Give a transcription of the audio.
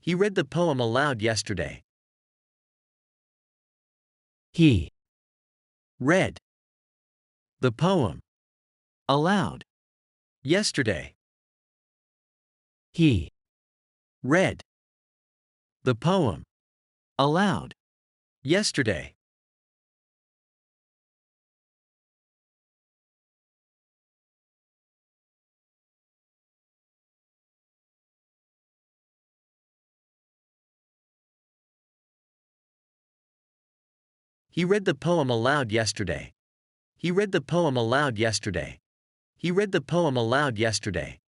He read the poem aloud yesterday. He Read the poem aloud. yesterday. He Read the poem aloud. yesterday. He read the poem aloud yesterday. He read the poem aloud yesterday. He read the poem aloud yesterday.